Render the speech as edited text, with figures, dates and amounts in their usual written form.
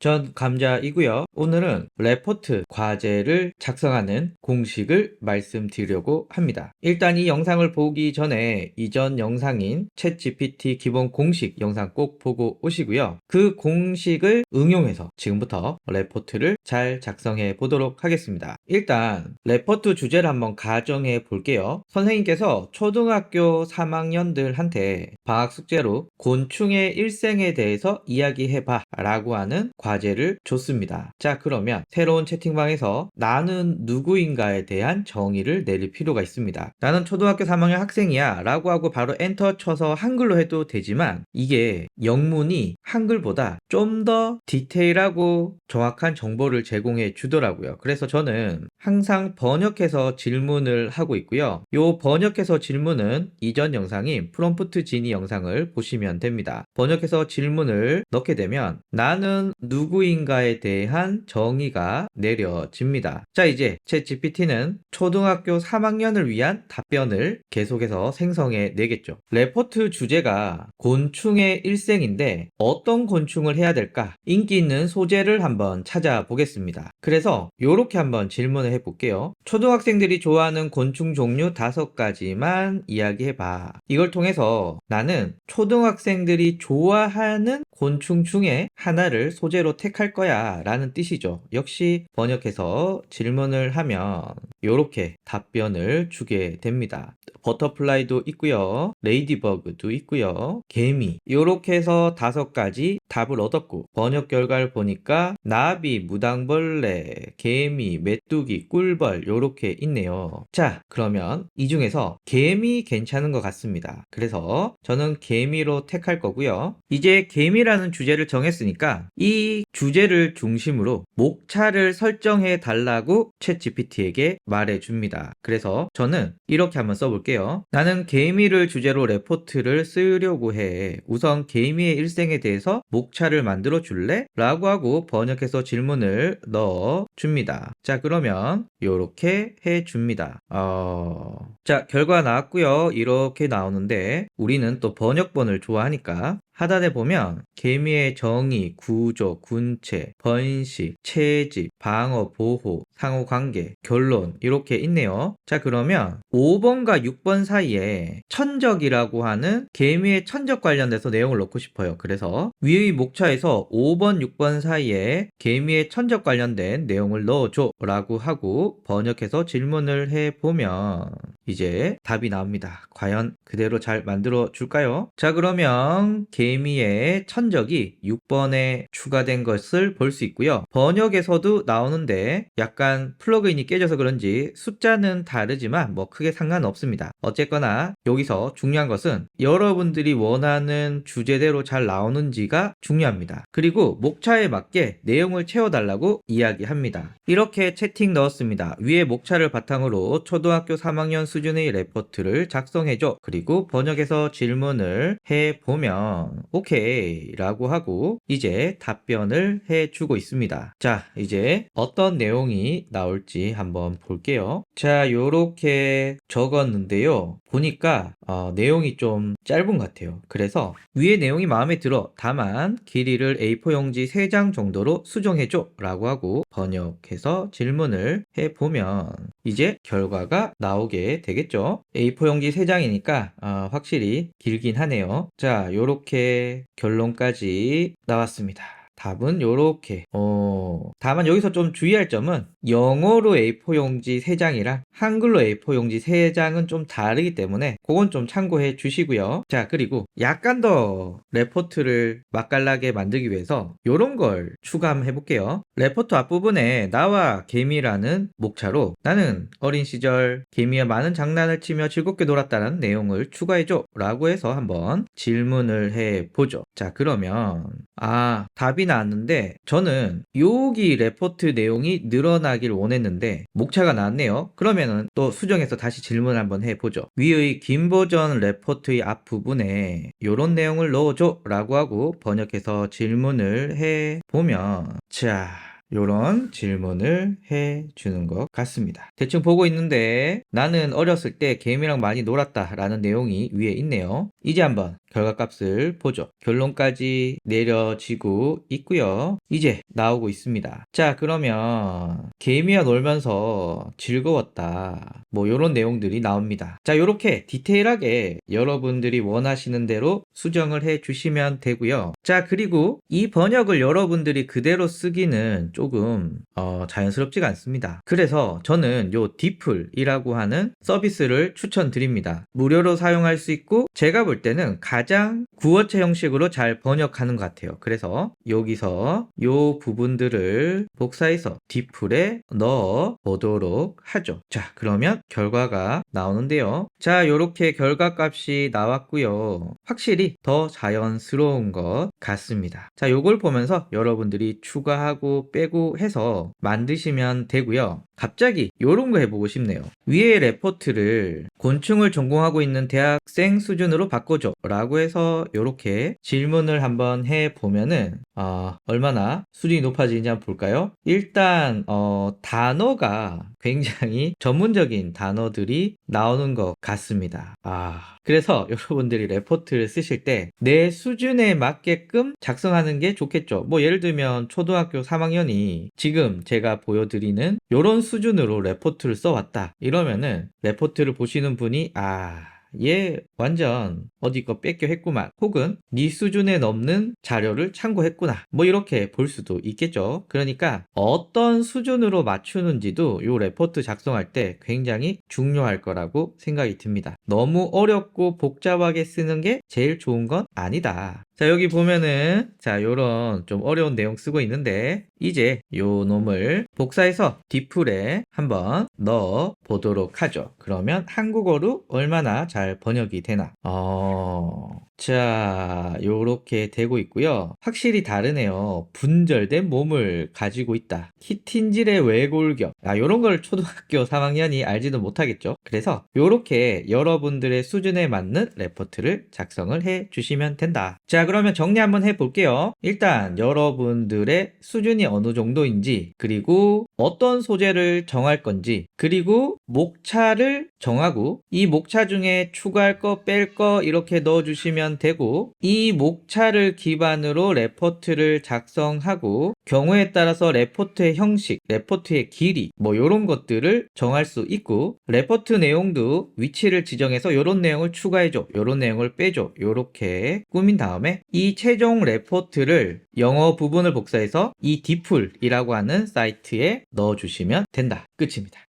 전 감자이고요. 오늘은 레포트 과제를 작성하는 공식을 말씀드리려고 합니다. 일단 이 영상을 보기 전에 이전 영상인 챗GPT 기본 공식 영상 꼭 보고 오시고요. 그 공식을 응용해서 지금부터 레포트를 잘 작성해 보도록 하겠습니다. 일단 레포트 주제를 한번 가정해 볼게요. 선생님께서 초등학교 3학년들한테 방학 숙제로 곤충의 일생에 대해서 이야기해봐 라고 하는 과제를 줬습니다. 자, 그러면 새로운 채팅방에서 나는 누구인가에 대한 정의를 내릴 필요가 있습니다. 나는 초등학교 3학년 학생이야 라고 하고 바로 엔터 쳐서 한글로 해도 되지만 이게 영문이 한글보다 좀 더 디테일하고 정확한 정보를 제공해 주더라고요. 그래서 저는 항상 번역해서 질문을 하고 있고요. 요 번역해서 질문은 이전 영상인 프롬프트 지니 영상을 보시면 됩니다. 번역해서 질문을 넣게 되면 나는 누구인가에 대한 정의가 내려집니다. 자, 이제 챗GPT는 초등학교 3학년을 위한 답변을 계속해서 생성해 내겠죠. 레포트 주제가 곤충의 일생인데 어떤 곤충을 해야 될까? 인기 있는 소재를 한번 찾아보겠습니다. 그래서 이렇게 한번 질문을 해볼게요. 초등학생들이 좋아하는 곤충 종류 5가지만 이야기해봐. 이걸 통해서 나는 초등학생들이 좋아하는 곤충 중에 하나를 소재로 택할 거야 라는 뜻이죠. 역시 번역해서 질문을 하면 이렇게 답변을 주게 됩니다. 버터플라이도 있고요. 레이디버그도 있고요. 개미 이렇게 해서 5가지 답을 얻었고 번역 결과를 보니까 나비, 무당벌레, 개미, 메뚜기, 꿀벌 이렇게 있네요. 자, 그러면 이 중에서 개미 괜찮은 것 같습니다. 그래서 저는 개미로 택할 거고요. 이제 개미라는 주제를 정했으니까 이 주제를 중심으로 목차를 설정해 달라고 챗GPT에게 말해줍니다. 그래서 저는 이렇게 한번 써볼게요. 나는 개미를 주제로 레포트를 쓰려고 해. 우선 개미의 일생에 대해서 목차를 만들어 줄래? 라고 하고 번역해서 질문을 넣어 줍니다. 자, 그러면 이렇게 해 줍니다. 자, 결과 나왔고요. 이렇게 나오는데 우리는 또 번역본을 좋아하니까 하단에 보면 개미의 정의, 구조, 군체, 번식, 채집, 방어, 보호, 상호관계, 결론 이렇게 있네요. 자, 그러면 5번과 6번 사이에 천적이라고 하는 개미의 천적 관련돼서 내용을 넣고 싶어요. 그래서 위의 목차에서 5번, 6번 사이에 개미의 천적 관련된 내용을 넣어줘 라고 하고 번역해서 질문을 해보면 이제 답이 나옵니다. 과연 그대로 잘 만들어 줄까요? 자, 그러면 개미의 천적이 6번에 추가된 것을 볼 수 있고요. 번역에서도 나오는데 약간 플러그인이 깨져서 그런지 숫자는 다르지만 뭐 크게 상관없습니다. 어쨌거나 여기서 중요한 것은 여러분들이 원하는 주제대로 잘 나오는지가 중요합니다. 그리고 목차에 맞게 내용을 채워달라고 이야기합니다. 이렇게 채팅 넣었습니다. 위에 목차를 바탕으로 초등학교 3학년 수준의 레포트를 작성해줘. 그리고 번역해서 질문을 해보면 오케이 라고 하고 이제 답변을 해주고 있습니다. 자, 이제 어떤 내용이 나올지 한번 볼게요. 자, 요렇게 적었는데요. 보니까 내용이 좀 짧은 것 같아요. 그래서 위에 내용이 마음에 들어. 다만 길이를 A4 용지 3장 정도로 수정해줘 라고 하고 번역해서 질문을 해보면 이제 결과가 나오게 되겠죠. A4 용지 3장이니까 확실히 길긴 하네요. 자, 요렇게 결론까지 나왔습니다. 답은 요렇게. 다만 여기서 좀 주의할 점은 영어로 A4 용지 3장이랑 한글로 A4 용지 3장은 좀 다르기 때문에 그건 좀 참고해 주시고요. 자, 그리고 약간 더 레포트를 맛깔나게 만들기 위해서 요런 걸 추가해 볼게요. 레포트 앞부분에 나와 개미라는 목차로 나는 어린 시절 개미와 많은 장난을 치며 즐겁게 놀았다는 내용을 추가해줘 라고 해서 한번 질문을 해보죠. 자, 그러면 답이 나왔는데 저는 여기 레포트 내용이 늘어나길 원했는데 목차가 나왔네요. 그러면은 또 수정해서 다시 질문 한번 해보죠. 위의 긴 버전 레포트의 앞부분에 이런 내용을 넣어줘 라고 하고 번역해서 질문을 해보면 자, 요런 질문을 해 주는 것 같습니다. 대충 보고 있는데 나는 어렸을 때 개미랑 많이 놀았다 라는 내용이 위에 있네요. 이제 한번 결과값을 보죠. 결론까지 내려지고 있고요. 이제 나오고 있습니다. 자, 그러면 개미와 놀면서 즐거웠다. 뭐 요런 내용들이 나옵니다. 자, 요렇게 디테일하게 여러분들이 원하시는 대로 수정을 해 주시면 되고요. 자, 그리고 이 번역을 여러분들이 그대로 쓰기는 조금 자연스럽지가 않습니다. 그래서 저는 요 디플이라고 하는 서비스를 추천드립니다. 무료로 사용할 수 있고 제가 볼 때는 가장 구어체 형식으로 잘 번역하는 것 같아요. 그래서 여기서 요 부분들을 복사해서 디플에 넣어 보도록 하죠. 자, 그러면 결과가 나오는데요. 자, 요렇게 결과값이 나왔고요. 확실히 더 자연스러운 것 같습니다. 자, 요걸 보면서 여러분들이 추가하고 빼고 해서 만드시면 되고요. 갑자기 요런 거 해보고 싶네요. 위에 레포트를 곤충을 전공하고 있는 대학생 수준으로 바꿔줘 라고 해서 요렇게 질문을 한번 해보면은 얼마나 수준이 높아지는지 한번 볼까요? 일단 단어가 굉장히 전문적인 단어들이 나오는 것 같습니다. 그래서 여러분들이 레포트를 쓰실 때 내 수준에 맞게끔 작성하는 게 좋겠죠. 뭐 예를 들면 초등학교 3학년이 지금 제가 보여드리는 요런 수준으로 레포트를 써왔다 이러면은 레포트를 보시는 분이 얘 완전 어디 거 뺏겨 했구만, 혹은 네 수준에 넘는 자료를 참고했구나, 뭐 이렇게 볼 수도 있겠죠. 그러니까 어떤 수준으로 맞추는지도 요 레포트 작성할 때 굉장히 중요할 거라고 생각이 듭니다. 너무 어렵고 복잡하게 쓰는 게 제일 좋은 건 아니다. 자, 여기 보면은 요런 좀 어려운 내용 쓰고 있는데 이제 요 놈을 복사해서 디플에 한번 넣어 보도록 하죠. 그러면 한국어로 얼마나 잘 번역이 되나. 자, 요렇게 되고 있고요. 확실히 다르네요. 분절된 몸을 가지고 있다. 키틴질의 외골격. 요런 걸 초등학교 3학년이 알지도 못하겠죠. 그래서 요렇게 여러분들의 수준에 맞는 레포트를 작성을 해 주시면 된다. 자, 그러면 정리 한번 해 볼게요. 일단 여러분들의 수준이 어느 정도인지, 그리고 어떤 소재를 정할 건지, 그리고 목차를 정하고 이 목차 중에 추가할 거, 뺄 거 이렇게 넣어 주시면 되고, 이 목차를 기반으로 레포트를 작성하고 경우에 따라서 레포트의 형식, 레포트의 길이 뭐 이런 것들을 정할 수 있고, 레포트 내용도 위치를 지정해서 이런 내용을 추가해줘, 이런 내용을 빼줘, 이렇게 꾸민 다음에 이 최종 레포트를 영어 부분을 복사해서 이 디플이라고 하는 사이트에 넣어주시면 된다. 끝입니다.